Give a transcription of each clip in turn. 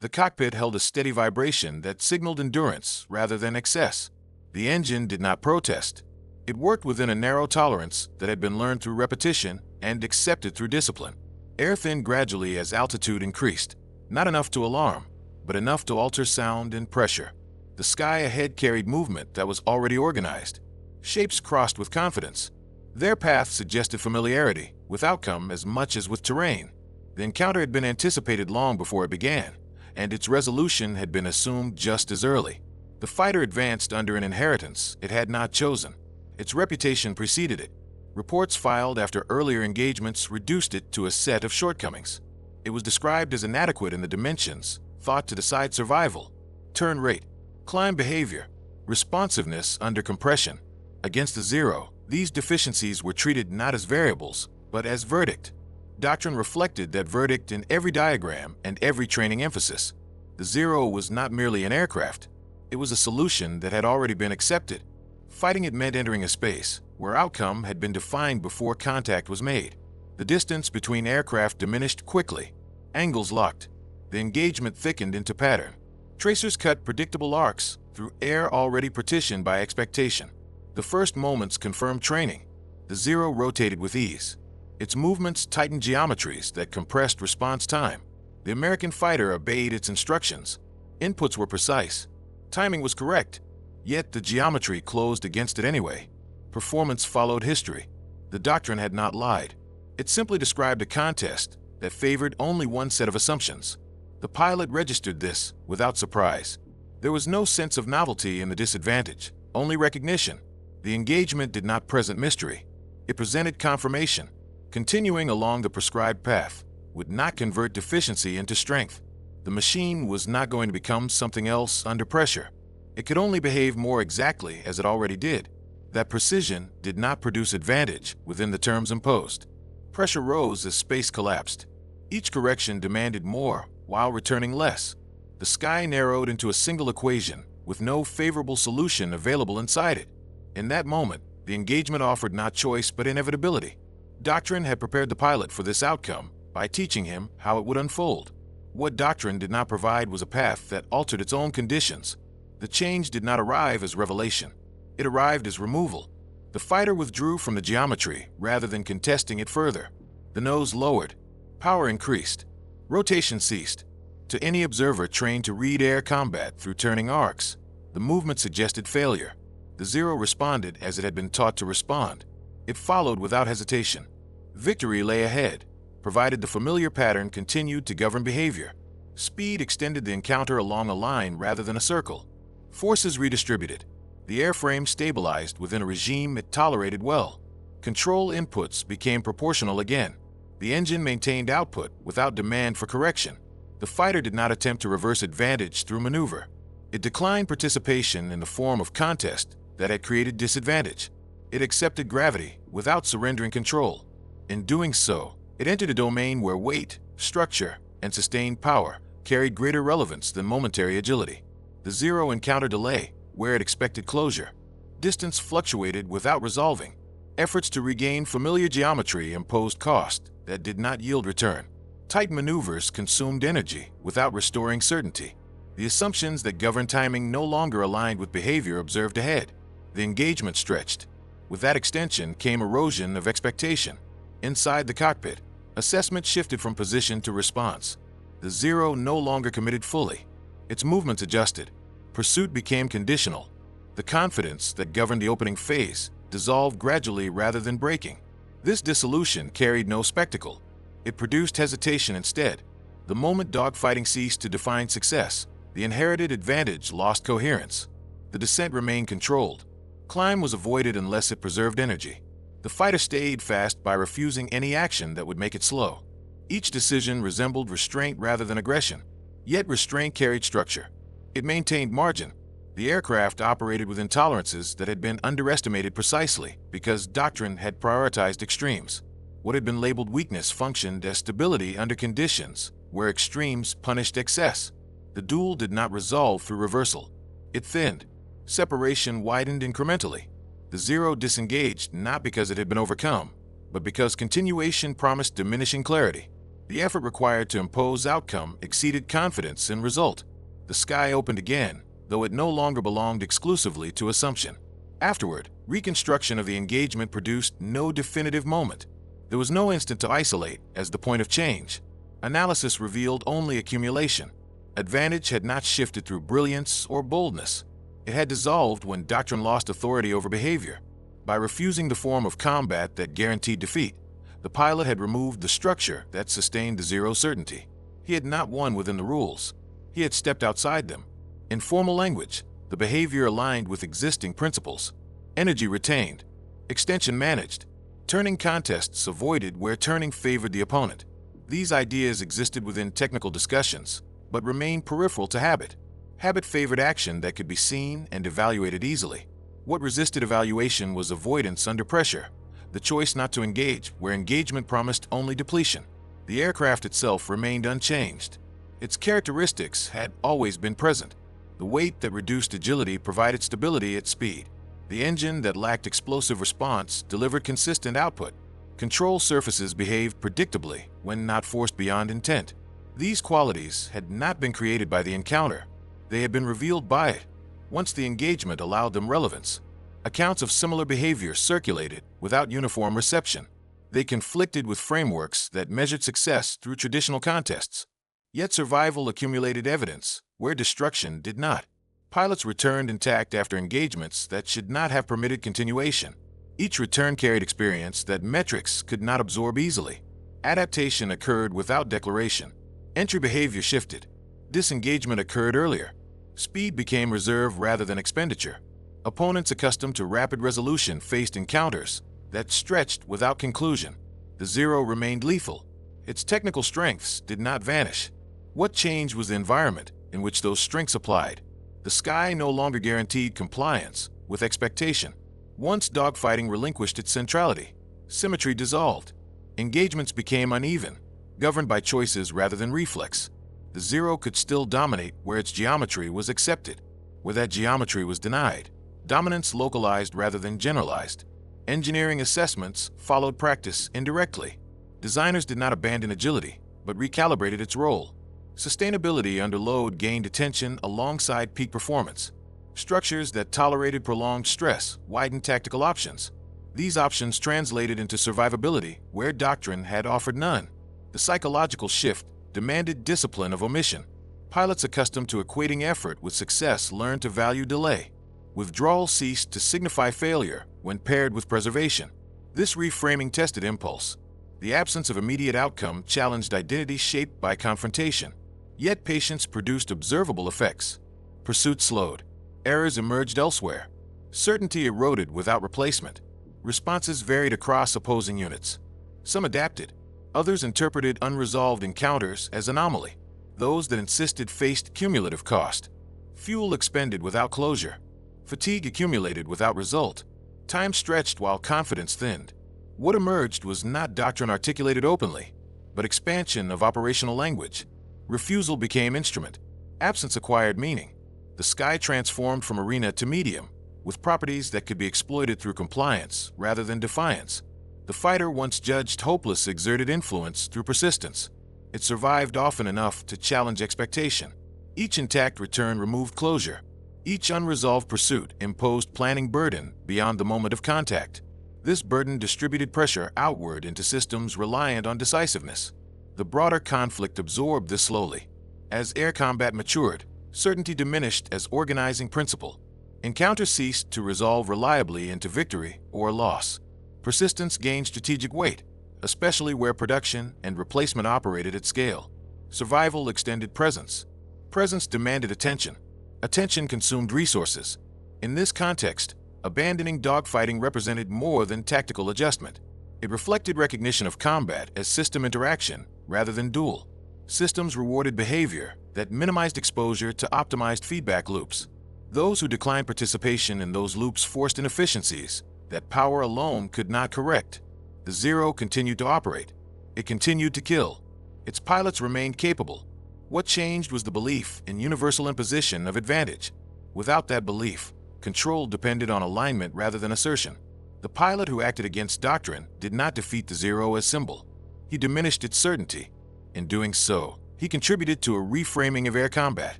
The cockpit held a steady vibration that signaled endurance rather than excess. The engine did not protest. It worked within a narrow tolerance that had been learned through repetition and accepted through discipline. Air thinned gradually as altitude increased, not enough to alarm, but enough to alter sound and pressure. The sky ahead carried movement that was already organized. Shapes crossed with confidence. Their path suggested familiarity with outcome as much as with terrain. The encounter had been anticipated long before it began, and its resolution had been assumed just as early. The fighter advanced under an inheritance it had not chosen. Its reputation preceded it. Reports filed after earlier engagements reduced it to a set of shortcomings. It was described as inadequate in the dimensions thought to decide survival: turn rate, climb behavior, responsiveness under compression. Against the Zero, these deficiencies were treated not as variables, but as verdict. Doctrine reflected that verdict in every diagram and every training emphasis. The Zero was not merely an aircraft. It was a solution that had already been accepted. Fighting it meant entering a space where outcome had been defined before contact was made. The distance between aircraft diminished quickly. Angles locked. The engagement thickened into pattern. Tracers cut predictable arcs through air already partitioned by expectation. The first moments confirmed training. The Zero rotated with ease. Its movements tightened geometries that compressed response time. The American fighter obeyed its instructions. Inputs were precise. Timing was correct. Yet the geometry closed against it anyway. Performance followed history. The Doctrine had not lied. It simply described a contest that favored only one set of assumptions. The pilot registered this without surprise. There was no sense of novelty in the disadvantage, only recognition. The engagement did not present mystery. It presented confirmation. Continuing along the prescribed path would not convert deficiency into strength. The machine was not going to become something else under pressure. It could only behave more exactly as it already did. That precision did not produce advantage within the terms imposed. Pressure rose as space collapsed. Each correction demanded more while returning less. The sky narrowed into a single equation with no favorable solution available inside it. In that moment, the engagement offered not choice but inevitability. Doctrine had prepared the pilot for this outcome by teaching him how it would unfold. What Doctrine did not provide was a path that altered its own conditions. The change did not arrive as revelation. It arrived as removal. The fighter withdrew from the geometry rather than contesting it further. The nose lowered. Power increased. Rotation ceased. To any observer trained to read air combat through turning arcs, the movement suggested failure. The Zero responded as it had been taught to respond. It followed without hesitation. Victory lay ahead, provided the familiar pattern continued to govern behavior. Speed extended the encounter along a line rather than a circle. Forces redistributed. The airframe stabilized within a regime it tolerated well. Control inputs became proportional again. The engine maintained output without demand for correction. The fighter did not attempt to reverse advantage through maneuver. It declined participation in the form of contest that had created disadvantage. It accepted gravity without surrendering control. In doing so, it entered a domain where weight, structure, and sustained power carried greater relevance than momentary agility. The Zero encountered delay where it expected closure. Distance fluctuated without resolving. Efforts to regain familiar geometry imposed cost that did not yield return. Tight maneuvers consumed energy without restoring certainty. The assumptions that governed timing no longer aligned with behavior observed ahead. The engagement stretched. With that extension came erosion of expectation. Inside the cockpit, assessment shifted from position to response. The Zero no longer committed fully. Its movements adjusted. Pursuit became conditional. The confidence that governed the opening phase dissolved gradually rather than breaking. This dissolution carried no spectacle. It produced hesitation instead. The moment dogfighting ceased to define success, the inherited advantage lost coherence. The descent remained controlled. Climb was avoided unless it preserved energy. The fighter stayed fast by refusing any action that would make it slow. Each decision resembled restraint rather than aggression. Yet restraint carried structure. It maintained margin. The aircraft operated within tolerances that had been underestimated precisely because Doctrine had prioritized extremes. What had been labeled weakness functioned as stability under conditions where extremes punished excess. The duel did not resolve through reversal. It thinned. Separation widened incrementally. The Zero disengaged not because it had been overcome, but because continuation promised diminishing clarity. The effort required to impose outcome exceeded confidence in result. The sky opened again, though it no longer belonged exclusively to assumption. Afterward, reconstruction of the engagement produced no definitive moment. There was no instant to isolate as the point of change. Analysis revealed only accumulation. Advantage had not shifted through brilliance or boldness. It had dissolved when doctrine lost authority over behavior. By refusing the form of combat that guaranteed defeat, the pilot had removed the structure that sustained the zero certainty. He had not won within the rules. He had stepped outside them. In formal language, the behavior aligned with existing principles. Energy retained. Extension managed. Turning contests avoided where turning favored the opponent. These ideas existed within technical discussions, but remained peripheral to habit. Habit favored action that could be seen and evaluated easily. What resisted evaluation was avoidance under pressure, the choice not to engage where engagement promised only depletion. The aircraft itself remained unchanged. Its characteristics had always been present. The weight that reduced agility provided stability at speed. The engine that lacked explosive response delivered consistent output. Control surfaces behaved predictably when not forced beyond intent. These qualities had not been created by the encounter. They had been revealed by it. Once the engagement allowed them relevance, accounts of similar behavior circulated without uniform reception. They conflicted with frameworks that measured success through traditional contests. Yet survival accumulated evidence where destruction did not. Pilots returned intact after engagements that should not have permitted continuation. Each return carried experience that metrics could not absorb easily. Adaptation occurred without declaration. Entry behavior shifted. Disengagement occurred earlier. Speed became reserve rather than expenditure. Opponents accustomed to rapid resolution faced encounters that stretched without conclusion. The zero remained lethal. Its technical strengths did not vanish. What changed was the environment in which those strengths applied. The sky no longer guaranteed compliance with expectation. Once dogfighting relinquished its centrality, symmetry dissolved. Engagements became uneven, governed by choices rather than reflex. The zero could still dominate where its geometry was accepted. Where that geometry was denied, dominance localized rather than generalized. Engineering assessments followed practice indirectly. Designers did not abandon agility, but recalibrated its role. Sustainability under load gained attention alongside peak performance. Structures that tolerated prolonged stress widened tactical options. These options translated into survivability where doctrine had offered none. The psychological shift demanded discipline of omission. Pilots accustomed to equating effort with success learned to value delay. Withdrawal ceased to signify failure when paired with preservation. This reframing tested impulse. The absence of immediate outcome challenged identity shaped by confrontation. Yet patience produced observable effects. Pursuit slowed. Errors emerged elsewhere. Certainty eroded without replacement. Responses varied across opposing units. Some adapted. Others interpreted unresolved encounters as anomaly. Those that insisted faced cumulative cost. Fuel expended without closure. Fatigue accumulated without result. Time stretched while confidence thinned. What emerged was not doctrine articulated openly, but expansion of operational language. Refusal became instrument. Absence acquired meaning. The sky transformed from arena to medium, with properties that could be exploited through compliance rather than defiance. The fighter once judged hopeless exerted influence through persistence. It survived often enough to challenge expectation. Each intact return removed closure. Each unresolved pursuit imposed planning burden beyond the moment of contact. This burden distributed pressure outward into systems reliant on decisiveness. The broader conflict absorbed this slowly. As air combat matured, certainty diminished as organizing principle. Encounters ceased to resolve reliably into victory or loss. Persistence gained strategic weight, especially where production and replacement operated at scale. Survival extended presence. Presence demanded attention. Attention consumed resources. In this context, abandoning dogfighting represented more than tactical adjustment. It reflected recognition of combat as system interaction rather than duel. Systems rewarded behavior that minimized exposure to optimized feedback loops. Those who declined participation in those loops forced inefficiencies that power alone could not correct. The zero continued to operate. It continued to kill. Its pilots remained capable. What changed was the belief in universal imposition of advantage. Without that belief, control depended on alignment rather than assertion. The pilot who acted against doctrine did not defeat the zero as symbol. He diminished its certainty. In doing so, he contributed to a reframing of air combat,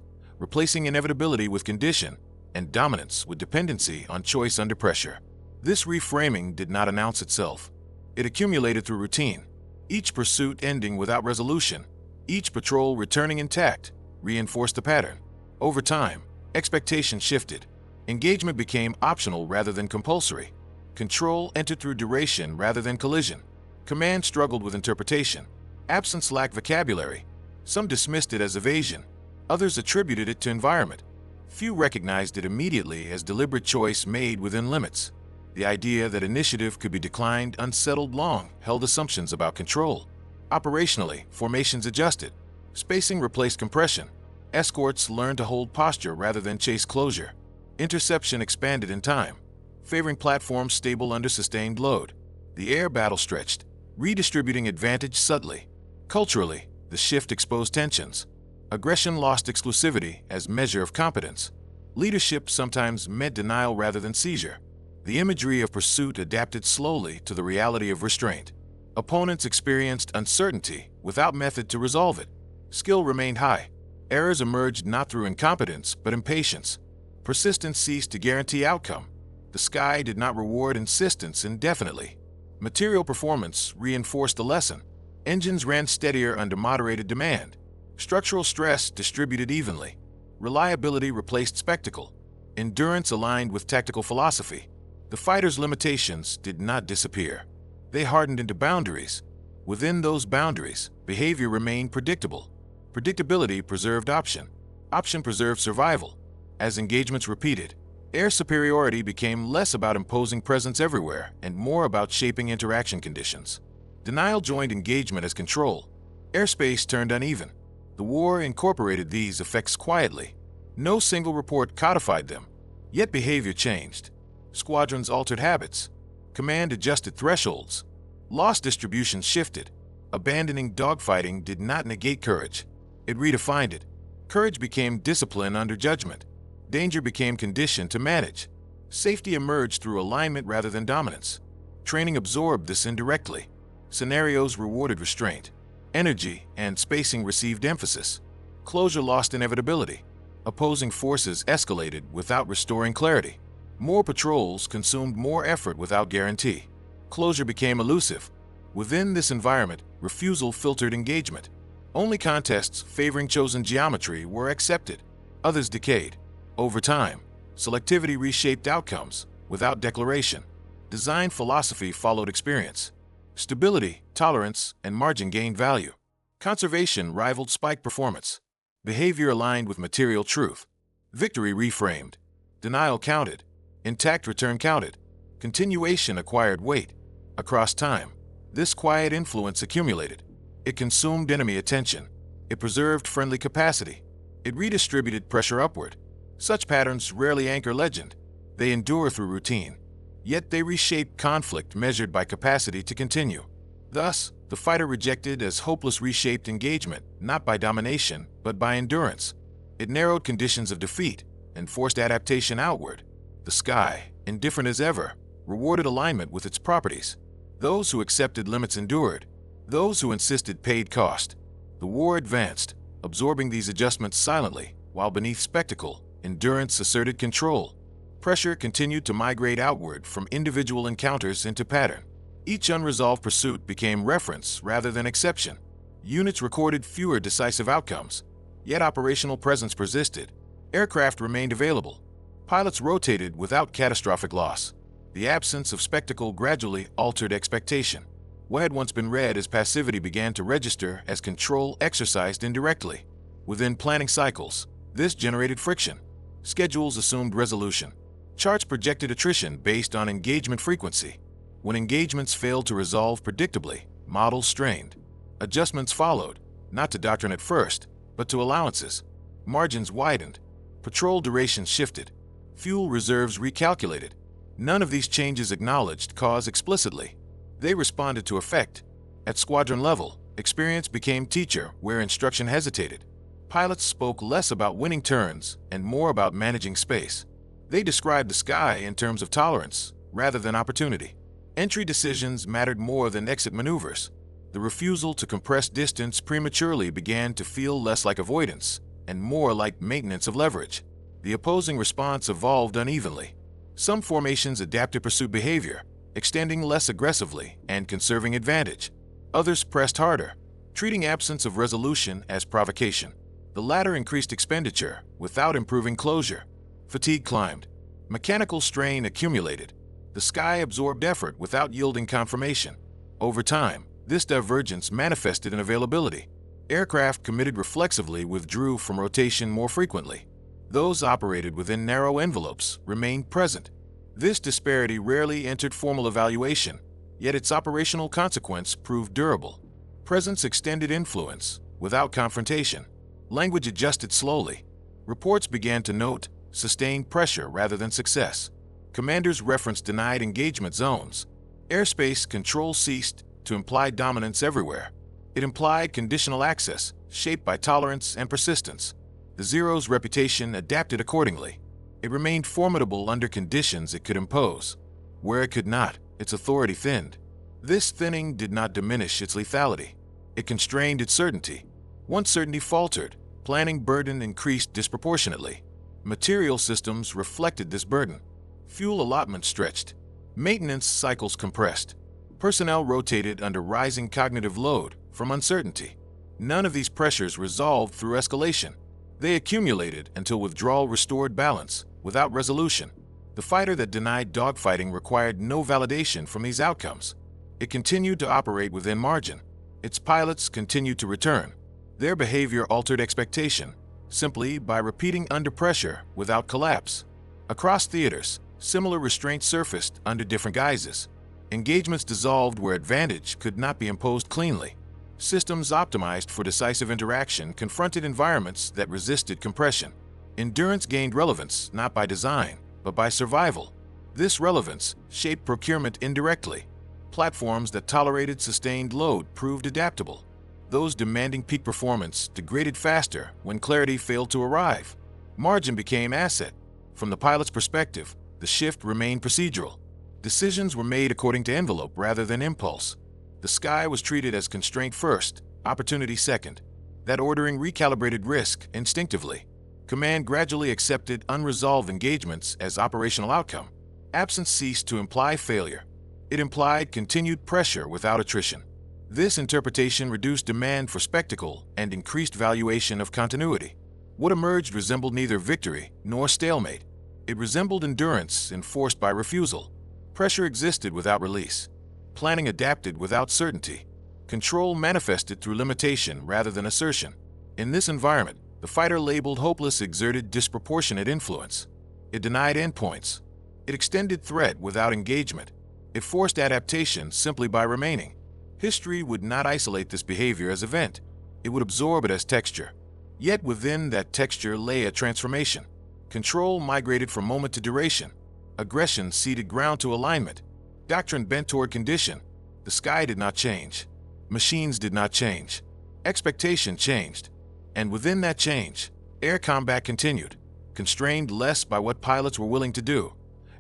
replacing inevitability with condition and dominance with dependency on choice under pressure. This reframing did not announce itself. It accumulated through routine, each pursuit ending without resolution, each patrol returning intact, reinforced the pattern. Over time, expectation shifted. Engagement became optional rather than compulsory. Control entered through duration rather than collision. Command struggled with interpretation. Absence lacked vocabulary. Some dismissed it as evasion. Others attributed it to environment. Few recognized it immediately as deliberate choice made within limits. The idea that initiative could be declined unsettled long-held assumptions about control. Operationally, formations adjusted. Spacing replaced compression. Escorts learned to hold posture rather than chase closure. Interception expanded in time, favoring platforms stable under sustained load. The air battle stretched, redistributing advantage subtly. Culturally, the shift exposed tensions. Aggression lost exclusivity as measure of competence. Leadership sometimes meant denial rather than seizure. The imagery of pursuit adapted slowly to the reality of restraint. Opponents experienced uncertainty without method to resolve it. Skill remained high. Errors emerged not through incompetence but impatience. Persistence ceased to guarantee outcome. The sky did not reward insistence indefinitely. Material performance reinforced the lesson. Engines ran steadier under moderated demand. Structural stress distributed evenly. Reliability replaced spectacle. Endurance aligned with tactical philosophy. The fighter's limitations did not disappear. They hardened into boundaries. Within those boundaries, behavior remained predictable. Predictability preserved option. Option preserved survival. As engagements repeated, air superiority became less about imposing presence everywhere and more about shaping interaction conditions. Denial joined engagement as control. Airspace turned uneven. The war incorporated these effects quietly. No single report codified them, yet behavior changed. Squadrons altered habits. Command adjusted thresholds. Loss distribution shifted. Abandoning dogfighting did not negate courage. It redefined it. Courage became discipline under judgment. Danger became conditioned to manage. Safety emerged through alignment rather than dominance. Training absorbed this indirectly. Scenarios rewarded restraint. Energy and spacing received emphasis. Closure lost inevitability. Opposing forces escalated without restoring clarity. More patrols consumed more effort without guarantee. Closure became elusive. Within this environment, refusal filtered engagement. Only contests favoring chosen geometry were accepted. Others decayed. Over time, selectivity reshaped outcomes without declaration. Design philosophy followed experience. Stability, tolerance, and margin gained value. Conservation rivaled spike performance. Behavior aligned with material truth. Victory reframed. Denial counted. Intact return counted. Continuation acquired weight. Across time, this quiet influence accumulated. It consumed enemy attention. It preserved friendly capacity. It redistributed pressure upward. Such patterns rarely anchor legend. They endure through routine. Yet they reshape conflict measured by capacity to continue. Thus, the fighter rejected as hopeless reshaped engagement, not by domination, but by endurance. It narrowed conditions of defeat and forced adaptation outward. The sky, indifferent as ever, rewarded alignment with its properties. Those who accepted limits endured. Those who insisted paid cost. The war advanced, absorbing these adjustments silently, while beneath spectacle, endurance asserted control. Pressure continued to migrate outward from individual encounters into pattern. Each unresolved pursuit became reference rather than exception. Units recorded fewer decisive outcomes, yet operational presence persisted. Aircraft remained available. Pilots rotated without catastrophic loss. The absence of spectacle gradually altered expectation. What had once been read as passivity began to register as control exercised indirectly. Within planning cycles, this generated friction. Schedules assumed resolution. Charts projected attrition based on engagement frequency. When engagements failed to resolve predictably, models strained. Adjustments followed, not to doctrine at first, but to allowances. Margins widened. Patrol duration shifted. Fuel reserves recalculated. None of these changes acknowledged cause explicitly. They responded to effect. At squadron level, experience became teacher where instruction hesitated. Pilots spoke less about winning turns and more about managing space. They described the sky in terms of tolerance rather than opportunity. Entry decisions mattered more than exit maneuvers. The refusal to compress distance prematurely began to feel less like avoidance and more like maintenance of leverage. The opposing response evolved unevenly. Some formations adapted pursuit behavior, extending less aggressively and conserving advantage. Others pressed harder, treating absence of resolution as provocation. The latter increased expenditure without improving closure. Fatigue climbed. Mechanical strain accumulated. The sky absorbed effort without yielding confirmation. Over time, this divergence manifested in availability. Aircraft committed reflexively withdrew from rotation more frequently. Those operated within narrow envelopes remained present. This disparity rarely entered formal evaluation, yet its operational consequence proved durable. Presence extended influence without confrontation. Language adjusted slowly. Reports began to note sustained pressure rather than success. Commanders referenced denied engagement zones. Airspace control ceased to imply dominance everywhere. It implied conditional access, shaped by tolerance and persistence. The Zero's reputation adapted accordingly. It remained formidable under conditions it could impose. Where it could not, its authority thinned. This thinning did not diminish its lethality. It constrained its certainty. Once certainty faltered, planning burden increased disproportionately. Material systems reflected this burden. Fuel allotment stretched. Maintenance cycles compressed. Personnel rotated under rising cognitive load from uncertainty. None of these pressures resolved through escalation. They accumulated until withdrawal restored balance, without resolution. The fighter that denied dogfighting required no validation from these outcomes. It continued to operate within margin. Its pilots continued to return. Their behavior altered expectation, simply by repeating under pressure without collapse. Across theaters, similar restraints surfaced under different guises. Engagements dissolved where advantage could not be imposed cleanly. Systems optimized for decisive interaction confronted environments that resisted compression. Endurance gained relevance not by design, but by survival. This relevance shaped procurement indirectly. Platforms that tolerated sustained load proved adaptable. Those demanding peak performance degraded faster when clarity failed to arrive. Margin became asset. From the pilot's perspective, the shift remained procedural. Decisions were made according to envelope rather than impulse. The sky was treated as constraint first, opportunity second. That ordering recalibrated risk instinctively. Command gradually accepted unresolved engagements as operational outcome. Absence ceased to imply failure. It implied continued pressure without attrition. This interpretation reduced demand for spectacle and increased valuation of continuity. What emerged resembled neither victory nor stalemate. It resembled endurance enforced by refusal. Pressure existed without release. Planning adapted without certainty. Control manifested through limitation rather than assertion. In this environment, the fighter labeled hopeless exerted disproportionate influence. It denied endpoints. It extended threat without engagement. It forced adaptation simply by remaining. History would not isolate this behavior as event. It would absorb it as texture. Yet within that texture lay a transformation. Control migrated from moment to duration. Aggression ceded ground to alignment. Doctrine bent toward condition. The sky did not change. Machines did not change. Expectation changed. And within that change, air combat continued, constrained less by what pilots were willing to do,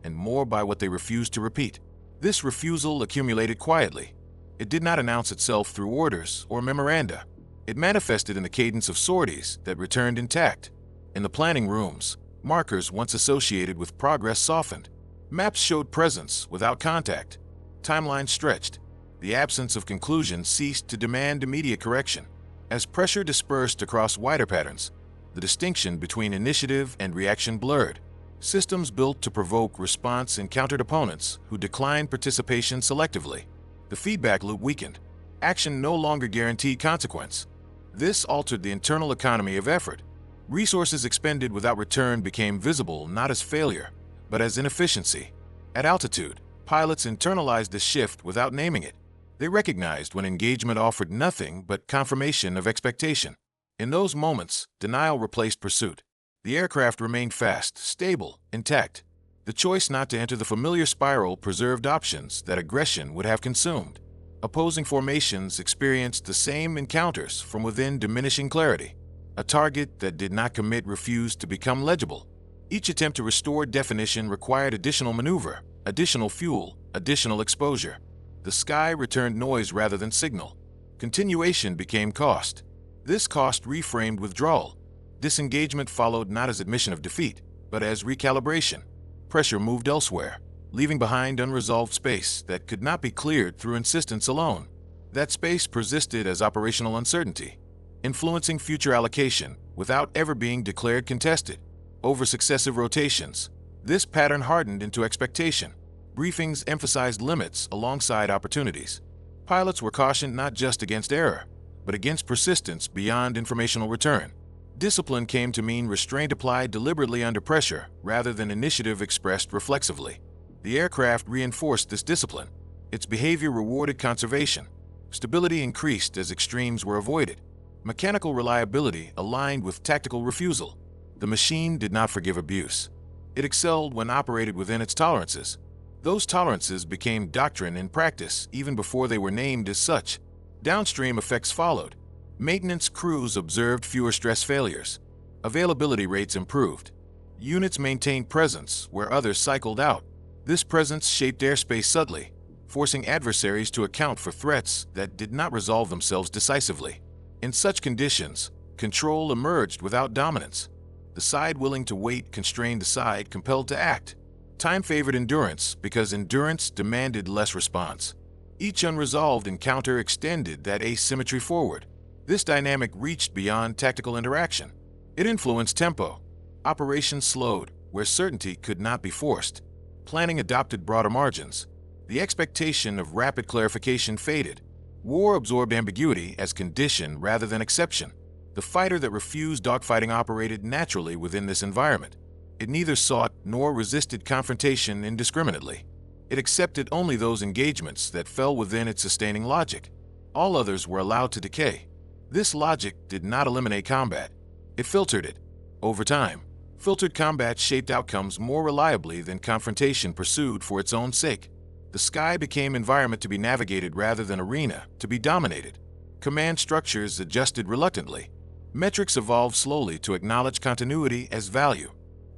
and more by what they refused to repeat. This refusal accumulated quietly. It did not announce itself through orders or memoranda. It manifested in the cadence of sorties that returned intact. In the planning rooms, markers once associated with progress softened. Maps showed presence without contact. Timelines stretched. The absence of conclusion ceased to demand immediate correction. As pressure dispersed across wider patterns, the distinction between initiative and reaction blurred. Systems built to provoke response encountered opponents who declined participation selectively. The feedback loop weakened. Action no longer guaranteed consequence. This altered the internal economy of effort. Resources expended without return became visible not as failure, but as inefficiency. At altitude, pilots internalized this shift without naming it. They recognized when engagement offered nothing but confirmation of expectation. In those moments, denial replaced pursuit. The aircraft remained fast, stable, intact. The choice not to enter the familiar spiral preserved options that aggression would have consumed. Opposing formations experienced the same encounters from within diminishing clarity. A target that did not commit refused to become legible. Each attempt to restore definition required additional maneuver, additional fuel, additional exposure. The sky returned noise rather than signal. Continuation became cost. This cost reframed withdrawal. Disengagement followed not as admission of defeat, but as recalibration. Pressure moved elsewhere, leaving behind unresolved space that could not be cleared through insistence alone. That space persisted as operational uncertainty, influencing future allocation without ever being declared contested. Over successive rotations, this pattern hardened into expectation. Briefings emphasized limits alongside opportunities. Pilots were cautioned not just against error, but against persistence beyond informational return. Discipline came to mean restraint applied deliberately under pressure rather than initiative expressed reflexively. The aircraft reinforced this discipline. Its behavior rewarded conservation. Stability increased as extremes were avoided. Mechanical reliability aligned with tactical refusal. The machine did not forgive abuse. It excelled when operated within its tolerances. Those tolerances became doctrine in practice even before they were named as such. Downstream effects followed. Maintenance crews observed fewer stress failures. Availability rates improved. Units maintained presence where others cycled out. This presence shaped airspace subtly, forcing adversaries to account for threats that did not resolve themselves decisively. In such conditions, control emerged without dominance. The side willing to wait constrained the side compelled to act. Time favored endurance because endurance demanded less response. Each unresolved encounter extended that asymmetry forward. This dynamic reached beyond tactical interaction. It influenced tempo. Operations slowed where certainty could not be forced. Planning adopted broader margins. The expectation of rapid clarification faded. War absorbed ambiguity as condition rather than exception. The fighter that refused dogfighting operated naturally within this environment. It neither sought nor resisted confrontation indiscriminately. It accepted only those engagements that fell within its sustaining logic. All others were allowed to decay. This logic did not eliminate combat. It filtered it. Over time, filtered combat shaped outcomes more reliably than confrontation pursued for its own sake. The sky became environment to be navigated rather than arena to be dominated. Command structures adjusted reluctantly. Metrics evolved slowly to acknowledge continuity as value.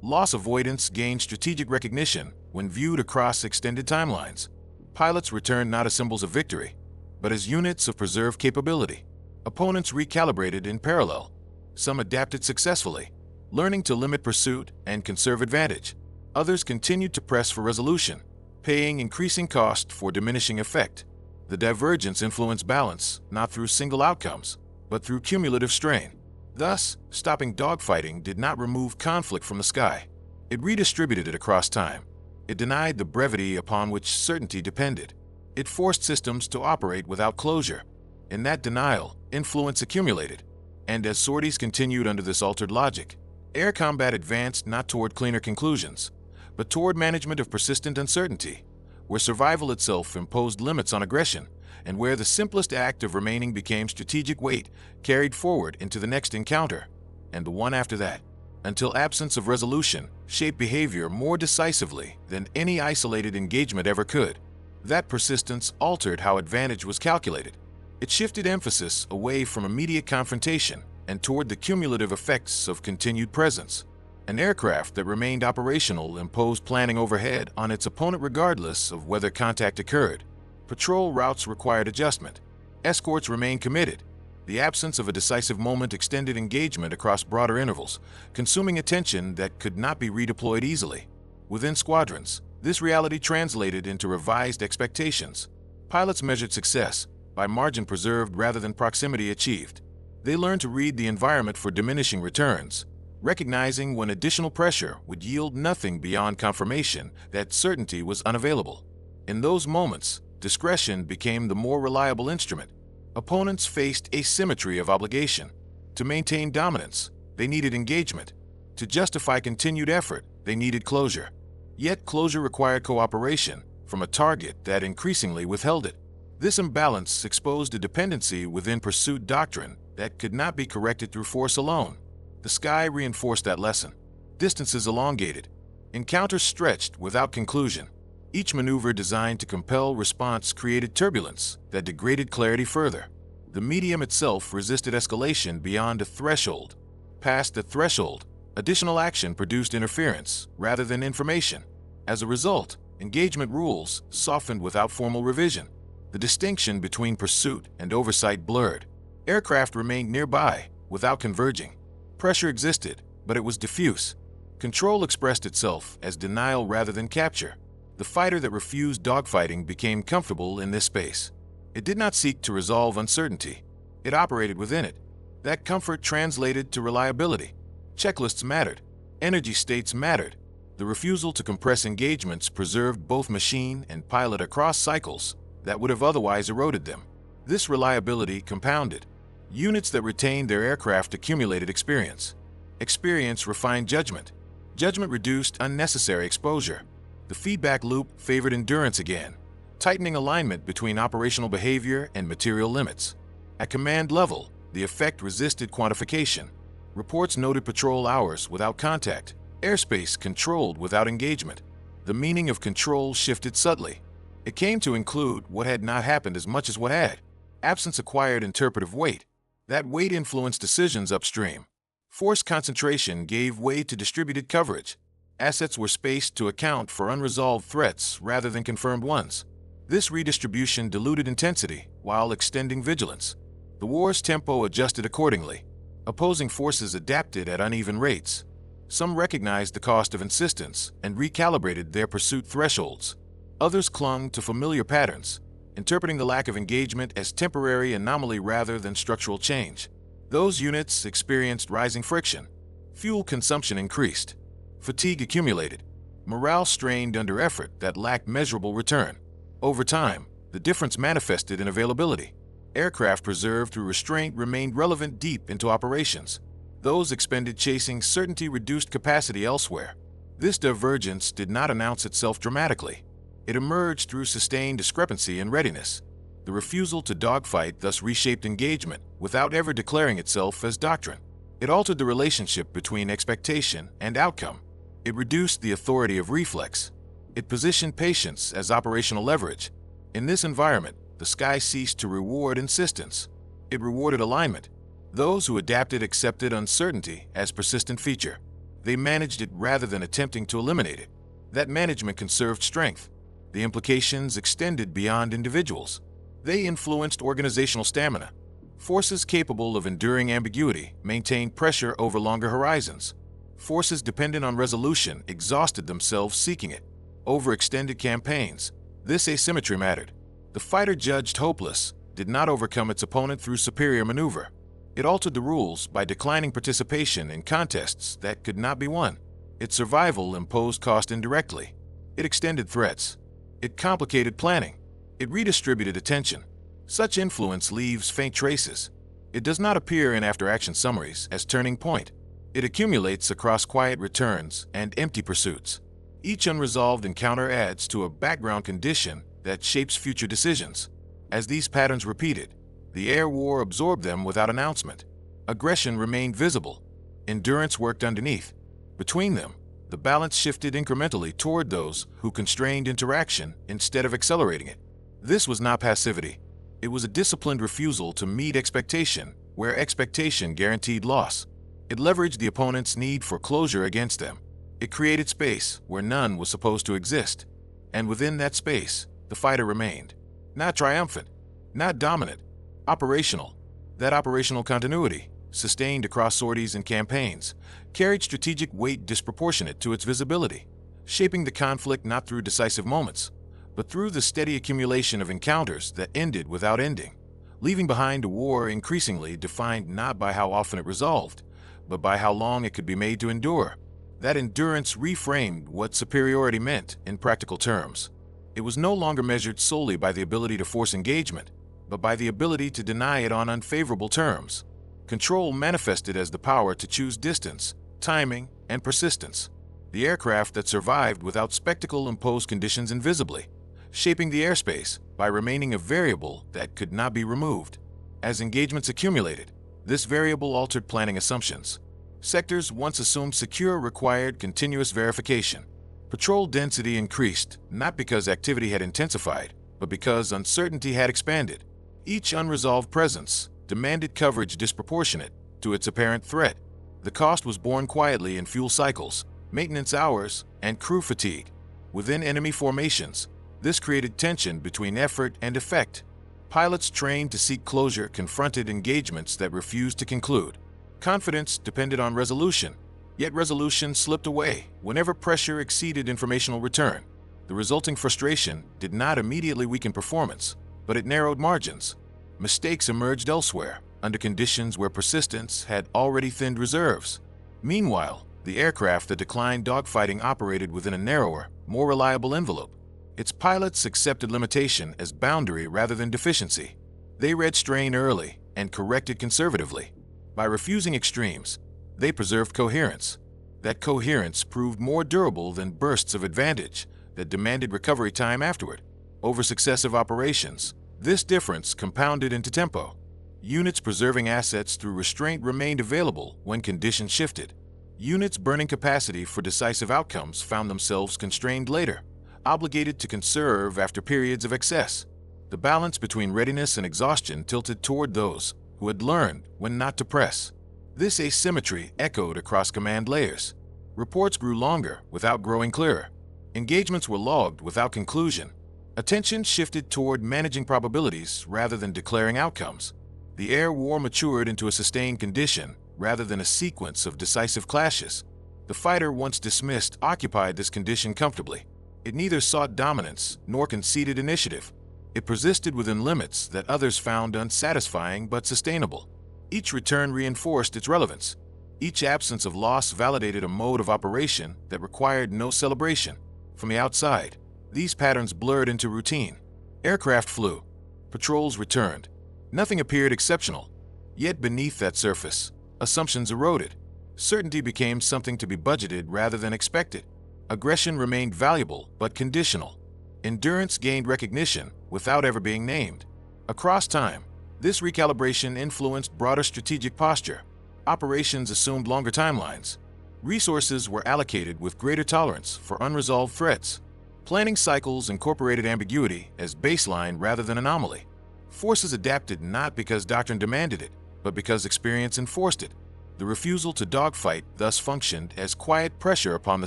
Loss avoidance gained strategic recognition when viewed across extended timelines. Pilots returned not as symbols of victory, but as units of preserved capability. Opponents recalibrated in parallel. Some adapted successfully, learning to limit pursuit and conserve advantage. Others continued to press for resolution, paying increasing cost for diminishing effect. The divergence influenced balance not through single outcomes, but through cumulative strain. Thus, stopping dogfighting did not remove conflict from the sky. It redistributed it across time. It denied the brevity upon which certainty depended. It forced systems to operate without closure. In that denial, influence accumulated. And as sorties continued under this altered logic, air combat advanced not toward cleaner conclusions, but toward management of persistent uncertainty, where survival itself imposed limits on aggression, and where the simplest act of remaining became strategic weight carried forward into the next encounter, and the one after that, until absence of resolution shaped behavior more decisively than any isolated engagement ever could. That persistence altered how advantage was calculated. It shifted emphasis away from immediate confrontation and toward the cumulative effects of continued presence. An aircraft that remained operational imposed planning overhead on its opponent regardless of whether contact occurred. Patrol routes required adjustment. Escorts remained committed. The absence of a decisive moment extended engagement across broader intervals, consuming attention that could not be redeployed easily. Within squadrons, this reality translated into revised expectations. Pilots measured success by margin preserved rather than proximity achieved. They learned to read the environment for diminishing returns, recognizing when additional pressure would yield nothing beyond confirmation that certainty was unavailable. In those moments, discretion became the more reliable instrument. Opponents faced asymmetry of obligation. To maintain dominance, they needed engagement. To justify continued effort, they needed closure. Yet closure required cooperation from a target that increasingly withheld it. This imbalance exposed a dependency within pursuit doctrine that could not be corrected through force alone. The sky reinforced that lesson. Distances elongated. Encounters stretched without conclusion. Each maneuver designed to compel response created turbulence that degraded clarity further. The medium itself resisted escalation beyond a threshold. Past the threshold, additional action produced interference rather than information. As a result, engagement rules softened without formal revision. The distinction between pursuit and oversight blurred. Aircraft remained nearby, without converging. Pressure existed, but it was diffuse. Control expressed itself as denial rather than capture. The fighter that refused dogfighting became comfortable in this space. It did not seek to resolve uncertainty. It operated within it. That comfort translated to reliability. Checklists mattered. Energy states mattered. The refusal to compress engagements preserved both machine and pilot across cycles that would have otherwise eroded them. This reliability compounded. Units that retained their aircraft accumulated experience. Experience refined judgment. Judgment reduced unnecessary exposure. The feedback loop favored endurance again, tightening alignment between operational behavior and material limits. At command level, the effect resisted quantification. Reports noted patrol hours without contact, airspace controlled without engagement. The meaning of control shifted subtly. It came to include what had not happened as much as what had. Absence acquired interpretive weight. That weight influenced decisions upstream. Force concentration gave way to distributed coverage. Assets were spaced to account for unresolved threats rather than confirmed ones. This redistribution diluted intensity while extending vigilance. The war's tempo adjusted accordingly. Opposing forces adapted at uneven rates. Some recognized the cost of insistence and recalibrated their pursuit thresholds. Others clung to familiar patterns, interpreting the lack of engagement as temporary anomaly rather than structural change. Those units experienced rising friction. Fuel consumption increased. Fatigue accumulated. Morale strained under effort that lacked measurable return. Over time, the difference manifested in availability. Aircraft preserved through restraint remained relevant deep into operations. Those expended chasing certainty reduced capacity elsewhere. This divergence did not announce itself dramatically. It emerged through sustained discrepancy in readiness. The refusal to dogfight thus reshaped engagement without ever declaring itself as doctrine. It altered the relationship between expectation and outcome. It reduced the authority of reflex. It positioned patience as operational leverage. In this environment, the sky ceased to reward insistence. It rewarded alignment. Those who adapted accepted uncertainty as persistent feature. They managed it rather than attempting to eliminate it. That management conserved strength. The implications extended beyond individuals. They influenced organizational stamina. Forces capable of enduring ambiguity maintained pressure over longer horizons. Forces dependent on resolution exhausted themselves seeking it. Overextended campaigns. This asymmetry mattered. The fighter judged hopeless did not overcome its opponent through superior maneuver. It altered the rules by declining participation in contests that could not be won. Its survival imposed cost indirectly. It extended threats. It complicated planning. It redistributed attention. Such influence leaves faint traces. It does not appear in after-action summaries as turning point. It accumulates across quiet returns and empty pursuits. Each unresolved encounter adds to a background condition that shapes future decisions. As these patterns repeated, the air war absorbed them without announcement. Aggression remained visible. Endurance worked underneath. Between them, the balance shifted incrementally toward those who constrained interaction instead of accelerating it. This was not passivity. It was a disciplined refusal to meet expectation where expectation guaranteed loss. It leveraged the opponent's need for closure against them. It created space where none was supposed to exist. And within that space, the fighter remained. Not triumphant, not dominant, operational. That operational continuity, sustained across sorties and campaigns, carried strategic weight disproportionate to its visibility, shaping the conflict not through decisive moments, but through the steady accumulation of encounters that ended without ending, leaving behind a war increasingly defined not by how often it resolved, but by how long it could be made to endure. That endurance reframed what superiority meant in practical terms. It was no longer measured solely by the ability to force engagement, but by the ability to deny it on unfavorable terms. Control manifested as the power to choose distance, timing, and persistence. The aircraft that survived without spectacle imposed conditions invisibly, shaping the airspace by remaining a variable that could not be removed. As engagements accumulated, this variable altered planning assumptions. Sectors once assumed secure required continuous verification. Patrol density increased, not because activity had intensified, but because uncertainty had expanded. Each unresolved presence demanded coverage disproportionate to its apparent threat. The cost was borne quietly in fuel cycles, maintenance hours, and crew fatigue. Within enemy formations, This created tension between effort and effect. Pilots trained to seek closure confronted engagements that refused to conclude. Confidence depended on resolution, yet resolution slipped away whenever pressure exceeded informational return. The resulting frustration did not immediately weaken performance, but it narrowed margins. Mistakes emerged elsewhere, under conditions where persistence had already thinned reserves. Meanwhile, the aircraft that declined dogfighting operated within a narrower, more reliable envelope. Its pilots accepted limitation as boundary rather than deficiency. They read strain early and corrected conservatively. By refusing extremes, they preserved coherence. That coherence proved more durable than bursts of advantage that demanded recovery time afterward. Over successive operations, this difference compounded into tempo. Units preserving assets through restraint remained available when conditions shifted. Units burning capacity for decisive outcomes found themselves constrained later, obligated to conserve after periods of excess. The balance between readiness and exhaustion tilted toward those who had learned when not to press. This asymmetry echoed across command layers. Reports grew longer without growing clearer. Engagements were logged without conclusion. Attention shifted toward managing probabilities rather than declaring outcomes. The air war matured into a sustained condition rather than a sequence of decisive clashes. The fighter once dismissed occupied this condition comfortably. It neither sought dominance nor conceded initiative. It persisted within limits that others found unsatisfying but sustainable. Each return reinforced its relevance. Each absence of loss validated a mode of operation that required no celebration. From the outside, these patterns blurred into routine. Aircraft flew. Patrols returned. Nothing appeared exceptional. Yet beneath that surface, assumptions eroded. Certainty became something to be budgeted rather than expected. Aggression remained valuable but conditional. Endurance gained recognition without ever being named. Across time, this recalibration influenced broader strategic posture. Operations assumed longer timelines. Resources were allocated with greater tolerance for unresolved threats. Planning cycles incorporated ambiguity as baseline rather than anomaly. Forces adapted not because doctrine demanded it, but because experience enforced it. The refusal to dogfight thus functioned as quiet pressure upon the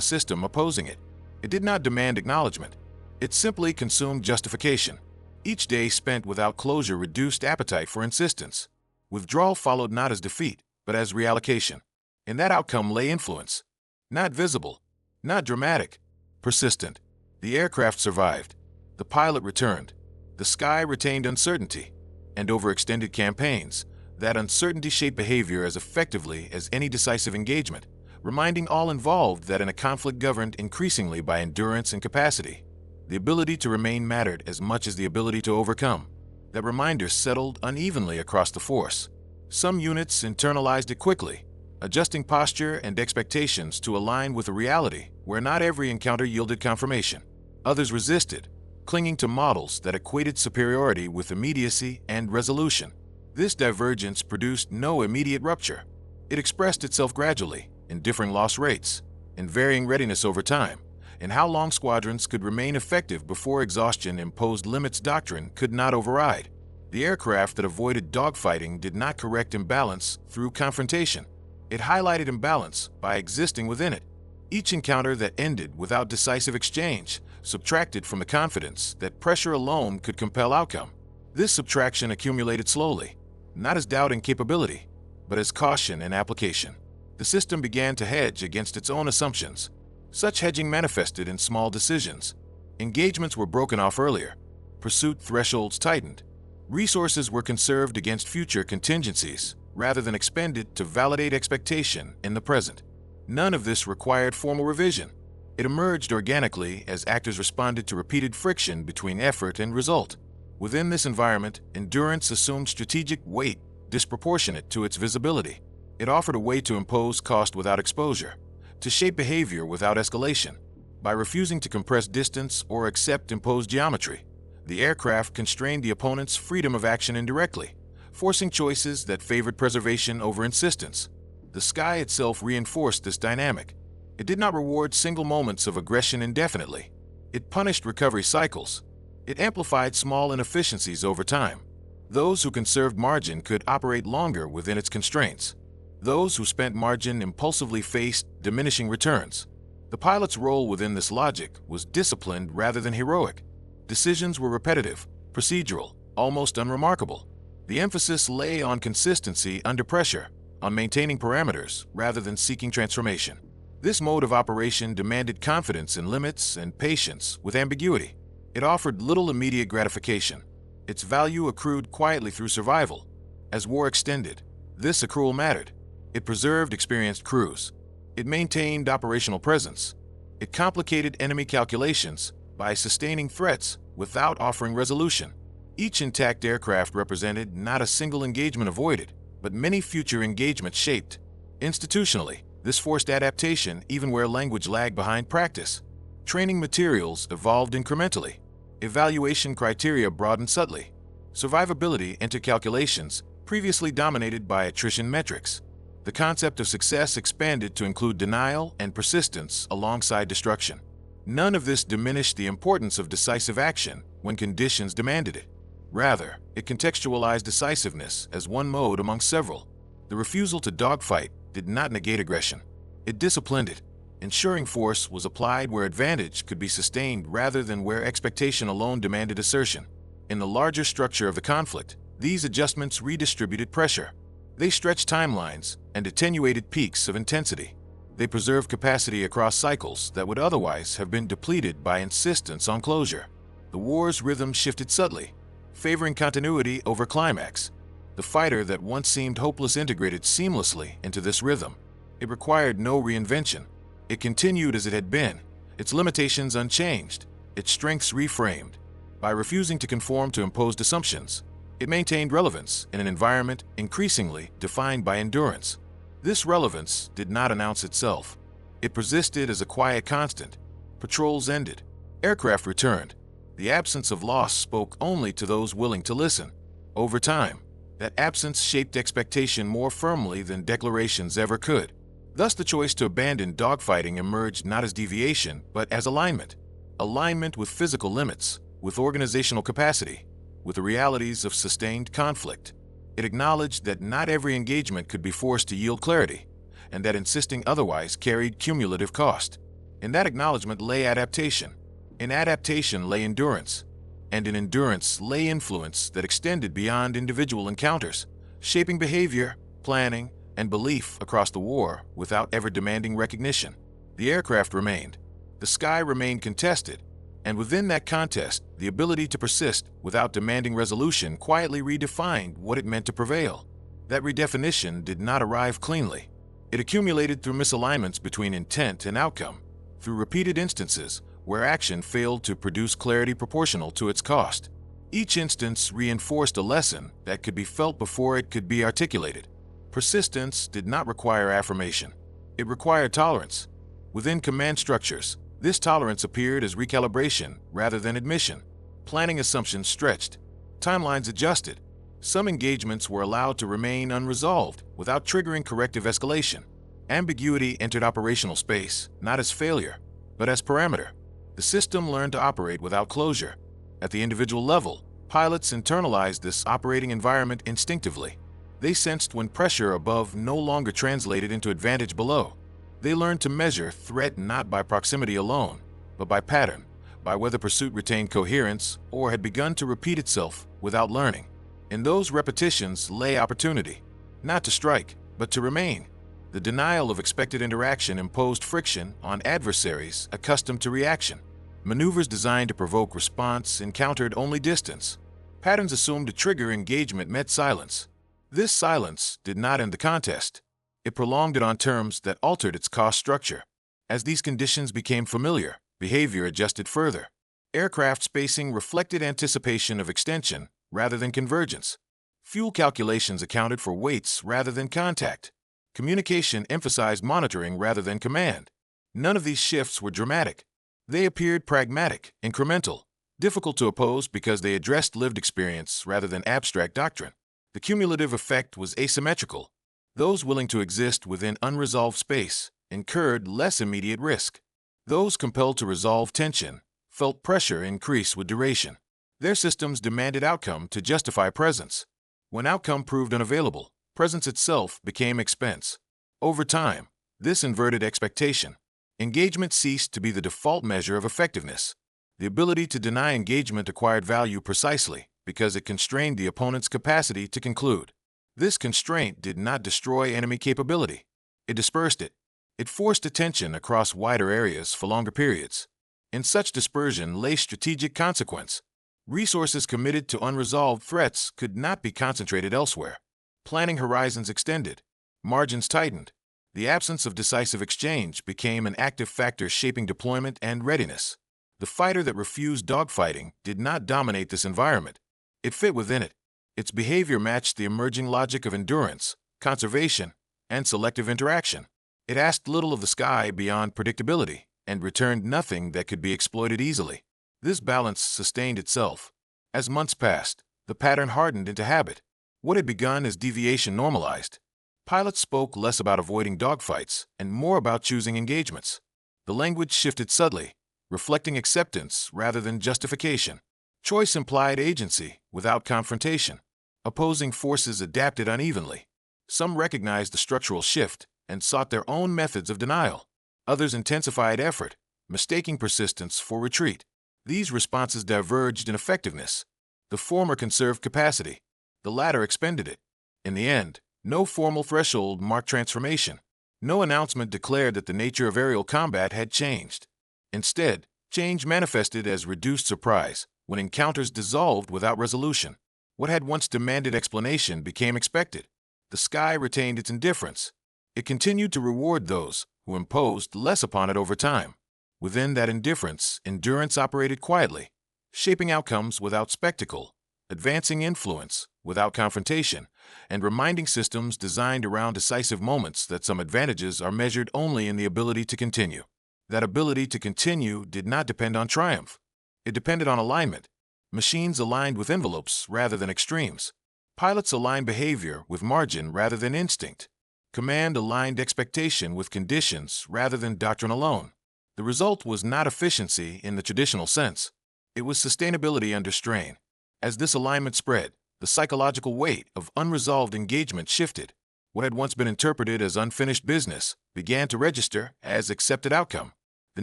system opposing it. It did not demand acknowledgement. It simply consumed justification. Each day spent without closure reduced appetite for insistence. Withdrawal followed not as defeat, but as reallocation. In that outcome lay influence. Not visible, not dramatic, persistent. The aircraft survived. The pilot returned. The sky retained uncertainty. And over extended campaigns, that uncertainty shaped behavior as effectively as any decisive engagement, reminding all involved that in a conflict governed increasingly by endurance and capacity, the ability to remain mattered as much as the ability to overcome. That reminder settled unevenly across the force. Some units internalized it quickly, adjusting posture and expectations to align with a reality where not every encounter yielded confirmation. Others resisted, clinging to models that equated superiority with immediacy and resolution. This divergence produced no immediate rupture. It expressed itself gradually, in differing loss rates, in varying readiness over time, and how long squadrons could remain effective before exhaustion imposed limits doctrine could not override. The aircraft that avoided dogfighting did not correct imbalance through confrontation. It highlighted imbalance by existing within it. Each encounter that ended without decisive exchange subtracted from the confidence that pressure alone could compel outcome. This subtraction accumulated slowly, not as doubt in capability, but as caution in application. The system began to hedge against its own assumptions. Such hedging manifested in small decisions. Engagements were broken off earlier. Pursuit thresholds tightened. Resources were conserved against future contingencies, rather than expended to validate expectation in the present. None of this required formal revision. It emerged organically as actors responded to repeated friction between effort and result. Within this environment, endurance assumed strategic weight disproportionate to its visibility. It offered a way to impose cost without exposure, to shape behavior without escalation. By refusing to compress distance or accept imposed geometry, the aircraft constrained the opponent's freedom of action indirectly, forcing choices that favored preservation over insistence. The sky itself reinforced this dynamic. It did not reward single moments of aggression indefinitely. It punished recovery cycles. It amplified small inefficiencies over time. Those who conserved margin could operate longer within its constraints. Those who spent margin impulsively faced diminishing returns. The pilot's role within this logic was disciplined rather than heroic. Decisions were repetitive, procedural, almost unremarkable. The emphasis lay on consistency under pressure, on maintaining parameters rather than seeking transformation. This mode of operation demanded confidence in limits and patience with ambiguity. It offered little immediate gratification. Its value accrued quietly through survival. As war extended, this accrual mattered. It preserved experienced crews. It maintained operational presence. It complicated enemy calculations by sustaining threats without offering resolution. Each intact aircraft represented not a single engagement avoided, but many future engagements shaped. Institutionally, this forced adaptation even where language lagged behind practice. Training materials evolved incrementally. Evaluation criteria broadened subtly. Survivability entered calculations previously dominated by attrition metrics. The concept of success expanded to include denial and persistence alongside destruction. None of this diminished the importance of decisive action when conditions demanded it. Rather, it contextualized decisiveness as one mode among several. The refusal to dogfight did not negate aggression. It disciplined it, ensuring force was applied where advantage could be sustained rather than where expectation alone demanded assertion. In the larger structure of the conflict, these adjustments redistributed pressure. They stretched timelines and attenuated peaks of intensity. They preserved capacity across cycles that would otherwise have been depleted by insistence on closure. The war's rhythm shifted subtly, favoring continuity over climax. The fighter that once seemed hopeless integrated seamlessly into this rhythm. It required no reinvention. It continued as it had been, its limitations unchanged, its strengths reframed. By refusing to conform to imposed assumptions, it maintained relevance in an environment increasingly defined by endurance. This relevance did not announce itself. It persisted as a quiet constant. Patrols ended. Aircraft returned. The absence of loss spoke only to those willing to listen. Over time, that absence shaped expectation more firmly than declarations ever could. Thus, the choice to abandon dogfighting emerged not as deviation, but as alignment. Alignment with physical limits, with organizational capacity, with the realities of sustained conflict. It acknowledged that not every engagement could be forced to yield clarity, and that insisting otherwise carried cumulative cost. In that acknowledgement lay adaptation. In adaptation lay endurance, and in endurance lay influence that extended beyond individual encounters, shaping behavior, planning, and belief across the war without ever demanding recognition. The aircraft remained. The sky remained contested, and within that contest, the ability to persist without demanding resolution quietly redefined what it meant to prevail. That redefinition did not arrive cleanly. It accumulated through misalignments between intent and outcome, through repeated instances where action failed to produce clarity proportional to its cost. Each instance reinforced a lesson that could be felt before it could be articulated. Persistence did not require affirmation. It required tolerance. Within command structures, this tolerance appeared as recalibration rather than admission. Planning assumptions stretched. Timelines adjusted. Some engagements were allowed to remain unresolved without triggering corrective escalation. Ambiguity entered operational space, not as failure, but as parameter. The system learned to operate without closure. At the individual level, pilots internalized this operating environment instinctively. They sensed when pressure above no longer translated into advantage below. They learned to measure threat not by proximity alone, but by pattern, by whether pursuit retained coherence or had begun to repeat itself without learning. In those repetitions lay opportunity, not to strike, but to remain. The denial of expected interaction imposed friction on adversaries accustomed to reaction. Maneuvers designed to provoke response encountered only distance. Patterns assumed to trigger engagement met silence. This silence did not end the contest. It prolonged it on terms that altered its cost structure. As these conditions became familiar, behavior adjusted further. Aircraft spacing reflected anticipation of extension rather than convergence. Fuel calculations accounted for weights rather than contact. Communication emphasized monitoring rather than command. None of these shifts were dramatic. They appeared pragmatic, incremental, difficult to oppose because they addressed lived experience rather than abstract doctrine. The cumulative effect was asymmetrical. Those willing to exist within unresolved space incurred less immediate risk. Those compelled to resolve tension felt pressure increase with duration. Their systems demanded outcome to justify presence. When outcome proved unavailable, presence itself became expense. Over time, this inverted expectation. Engagement ceased to be the default measure of effectiveness. The ability to deny engagement acquired value precisely because it constrained the opponent's capacity to conclude. This constraint did not destroy enemy capability. It dispersed it. It forced attention across wider areas for longer periods. In such dispersion lay strategic consequence. Resources committed to unresolved threats could not be concentrated elsewhere. Planning horizons extended. Margins tightened. The absence of decisive exchange became an active factor shaping deployment and readiness. The fighter that refused dogfighting did not dominate this environment. It fit within it. Its behavior matched the emerging logic of endurance, conservation, and selective interaction. It asked little of the sky beyond predictability and returned nothing that could be exploited easily. This balance sustained itself. As months passed, the pattern hardened into habit. What had begun as deviation normalized. Pilots spoke less about avoiding dogfights and more about choosing engagements. The language shifted subtly, reflecting acceptance rather than justification. Choice implied agency without confrontation. Opposing forces adapted unevenly. Some recognized the structural shift and sought their own methods of denial. Others intensified effort, mistaking persistence for retreat. These responses diverged in effectiveness. The former conserved capacity. The latter expended it. In the end, no formal threshold marked transformation. No announcement declared that the nature of aerial combat had changed. Instead, change manifested as reduced surprise when encounters dissolved without resolution. What had once demanded explanation became expected. The sky retained its indifference. It continued to reward those who imposed less upon it over time. Within that indifference, endurance operated quietly, shaping outcomes without spectacle, advancing influence without confrontation, and reminding systems designed around decisive moments that some advantages are measured only in the ability to continue. That ability to continue did not depend on triumph. It depended on alignment. Machines aligned with envelopes rather than extremes. Pilots aligned behavior with margin rather than instinct. Command aligned expectation with conditions rather than doctrine alone. The result was not efficiency in the traditional sense. It was sustainability under strain. As this alignment spread, the psychological weight of unresolved engagement shifted. What had once been interpreted as unfinished business began to register as accepted outcome. The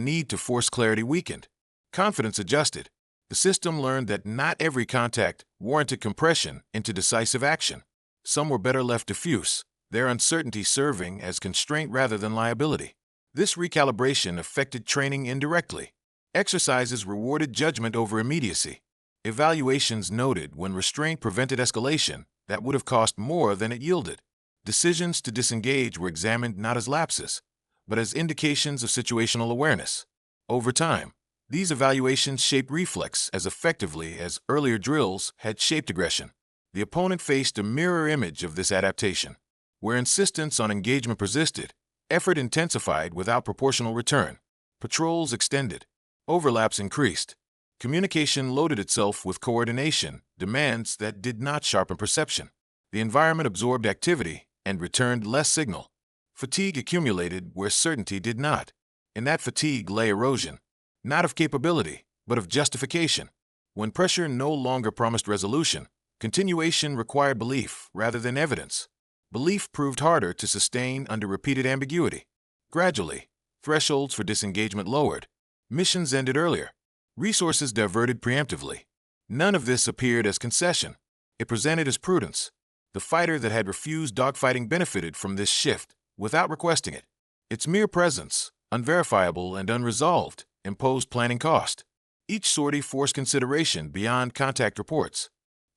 need to force clarity weakened. Confidence adjusted. The system learned that not every contact warranted compression into decisive action. Some were better left diffuse, their uncertainty serving as constraint rather than liability. This recalibration affected training indirectly. Exercises rewarded judgment over immediacy. Evaluations noted when restraint prevented escalation that would have cost more than it yielded. Decisions to disengage were examined not as lapses, but as indications of situational awareness. Over time, these evaluations shaped reflex as effectively as earlier drills had shaped aggression. The opponent faced a mirror image of this adaptation. Where insistence on engagement persisted, effort intensified without proportional return. Patrols extended. Overlaps increased. Communication loaded itself with coordination, demands that did not sharpen perception. The environment absorbed activity and returned less signal. Fatigue accumulated where certainty did not. In that fatigue lay erosion, not of capability, but of justification. When pressure no longer promised resolution, continuation required belief rather than evidence. Belief proved harder to sustain under repeated ambiguity. Gradually, thresholds for disengagement lowered. Missions ended earlier. Resources diverted preemptively. None of this appeared as concession. It presented as prudence. The fighter that had refused dogfighting benefited from this shift without requesting it. Its mere presence, unverifiable and unresolved, imposed planning cost. Each sortie forced consideration beyond contact reports.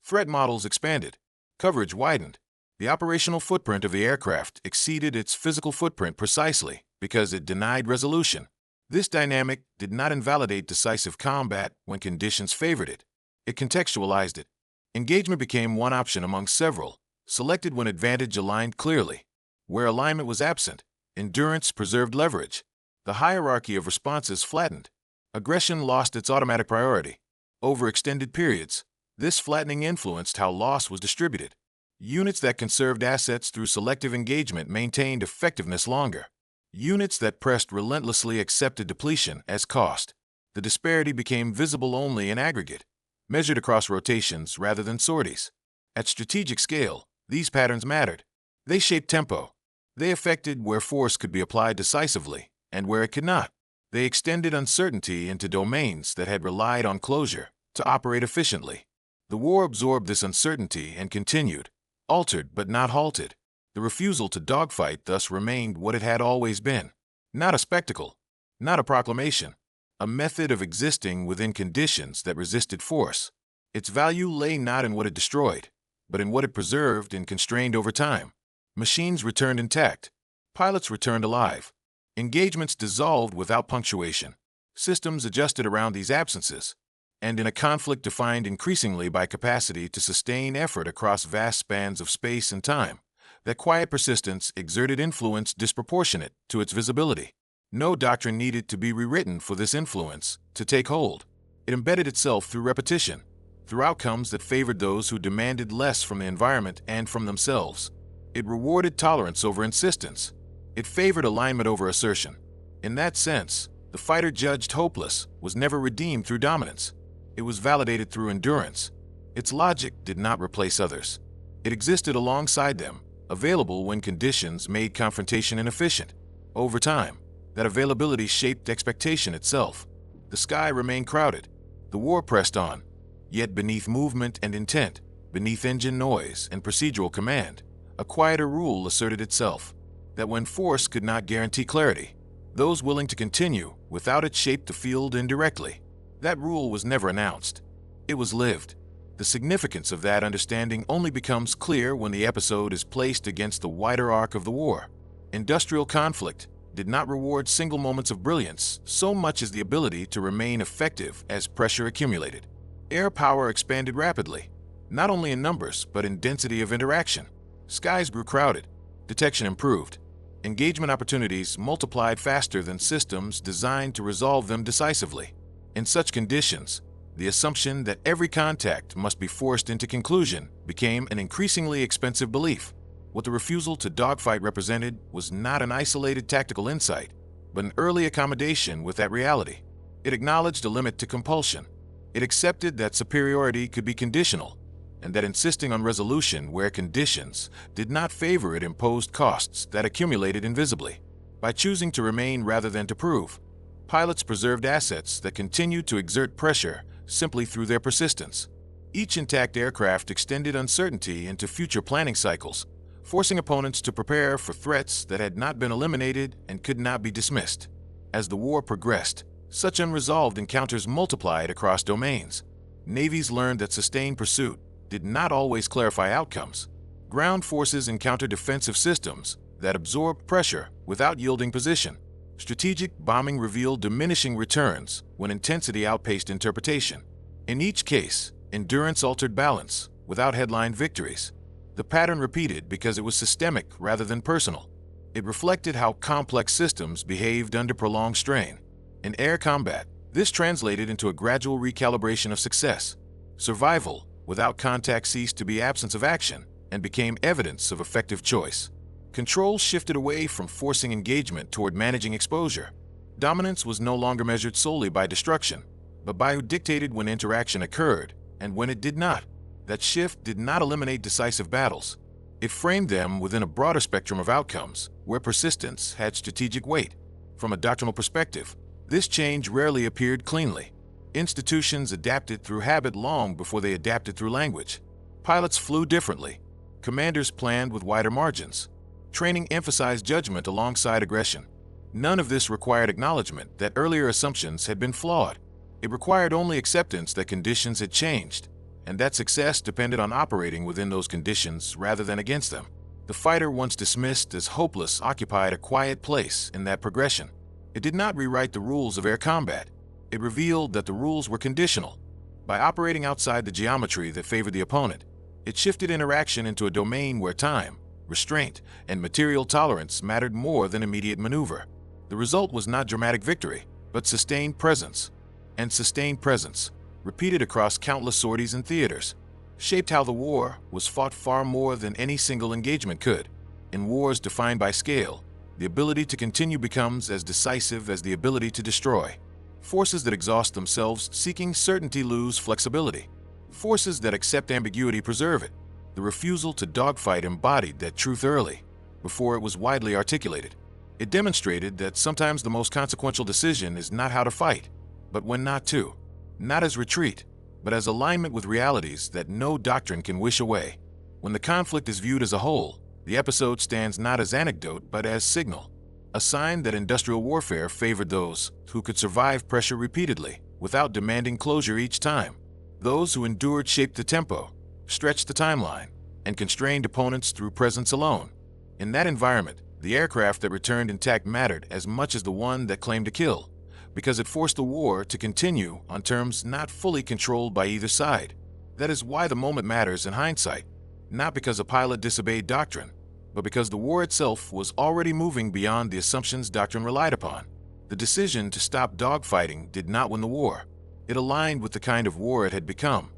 Threat models expanded. Coverage widened. The operational footprint of the aircraft exceeded its physical footprint precisely because it denied resolution. This dynamic did not invalidate decisive combat when conditions favored it. It contextualized it. Engagement became one option among several, selected when advantage aligned clearly. Where alignment was absent, endurance preserved leverage. The hierarchy of responses flattened. Aggression lost its automatic priority. Over extended periods, this flattening influenced how loss was distributed. Units that conserved assets through selective engagement maintained effectiveness longer. Units that pressed relentlessly accepted depletion as cost. The disparity became visible only in aggregate, measured across rotations rather than sorties. At strategic scale, these patterns mattered. They shaped tempo. They affected where force could be applied decisively and where it could not. They extended uncertainty into domains that had relied on closure to operate efficiently. The war absorbed this uncertainty and continued, altered but not halted. The refusal to dogfight thus remained what it had always been. Not a spectacle, not a proclamation, a method of existing within conditions that resisted force. Its value lay not in what it destroyed, but in what it preserved and constrained over time. Machines returned intact. Pilots returned alive. Engagements dissolved without punctuation. Systems adjusted around these absences. And in a conflict defined increasingly by capacity to sustain effort across vast spans of space and time, that quiet persistence exerted influence disproportionate to its visibility. No doctrine needed to be rewritten for this influence to take hold. It embedded itself through repetition, through outcomes that favored those who demanded less from the environment and from themselves. It rewarded tolerance over insistence. It favored alignment over assertion. In that sense, the fighter judged hopeless was never redeemed through dominance. It was validated through endurance. Its logic did not replace others. It existed alongside them, available when conditions made confrontation inefficient. Over time, that availability shaped expectation itself. The sky remained crowded. The war pressed on. Yet beneath movement and intent, beneath engine noise and procedural command, a quieter rule asserted itself. That when force could not guarantee clarity, those willing to continue without it shaped the field indirectly. That rule was never announced. It was lived. The significance of that understanding only becomes clear when the episode is placed against the wider arc of the war. Industrial conflict did not reward single moments of brilliance so much as the ability to remain effective as pressure accumulated. Air power expanded rapidly, not only in numbers but in density of interaction. Skies grew crowded. Detection improved. Engagement opportunities multiplied faster than systems designed to resolve them decisively. In such conditions, the assumption that every contact must be forced into conclusion became an increasingly expensive belief. What the refusal to dogfight represented was not an isolated tactical insight, but an early accommodation with that reality. It acknowledged a limit to compulsion. It accepted that superiority could be conditional, and that insisting on resolution where conditions did not favor it imposed costs that accumulated invisibly. By choosing to remain rather than to prove, pilots preserved assets that continued to exert pressure simply through their persistence. Each intact aircraft extended uncertainty into future planning cycles, forcing opponents to prepare for threats that had not been eliminated and could not be dismissed. As the war progressed, such unresolved encounters multiplied across domains. Navies learned that sustained pursuit did not always clarify outcomes. Ground forces encountered defensive systems that absorbed pressure without yielding position. Strategic bombing revealed diminishing returns when intensity outpaced interpretation. In each case, endurance altered balance without headline victories. The pattern repeated because it was systemic rather than personal. It reflected how complex systems behaved under prolonged strain. In air combat, this translated into a gradual recalibration of success. Survival without contact ceased to be absence of action and became evidence of effective choice. Control shifted away from forcing engagement toward managing exposure. Dominance was no longer measured solely by destruction, but by who dictated when interaction occurred and when it did not. That shift did not eliminate decisive battles. It framed them within a broader spectrum of outcomes where persistence had strategic weight. From a doctrinal perspective, this change rarely appeared cleanly. Institutions adapted through habit long before they adapted through language. Pilots flew differently. Commanders planned with wider margins. Training emphasized judgment alongside aggression. None of this required acknowledgement that earlier assumptions had been flawed. It required only acceptance that conditions had changed, and that success depended on operating within those conditions rather than against them. The fighter once dismissed as hopeless occupied a quiet place in that progression. It did not rewrite the rules of air combat. It revealed that the rules were conditional. By operating outside the geometry that favored the opponent, it shifted interaction into a domain where time, restraint, and material tolerance mattered more than immediate maneuver. The result was not dramatic victory, but sustained presence. And sustained presence, repeated across countless sorties and theaters, shaped how the war was fought far more than any single engagement could. In wars defined by scale, the ability to continue becomes as decisive as the ability to destroy. Forces that exhaust themselves seeking certainty lose flexibility. Forces that accept ambiguity preserve it. The refusal to dogfight embodied that truth early, before it was widely articulated. It demonstrated that sometimes the most consequential decision is not how to fight, but when not to. Not as retreat, but as alignment with realities that no doctrine can wish away. When the conflict is viewed as a whole, the episode stands not as anecdote but as signal, a sign that industrial warfare favored those who could survive pressure repeatedly without demanding closure each time. Those who endured shaped the tempo, stretched the timeline, and constrained opponents through presence alone. In that environment, the aircraft that returned intact mattered as much as the one that claimed to kill, because it forced the war to continue on terms not fully controlled by either side. That is why the moment matters in hindsight, not because a pilot disobeyed doctrine, but because the war itself was already moving beyond the assumptions doctrine relied upon. The decision to stop dogfighting did not win the war. It aligned with the kind of war it had become,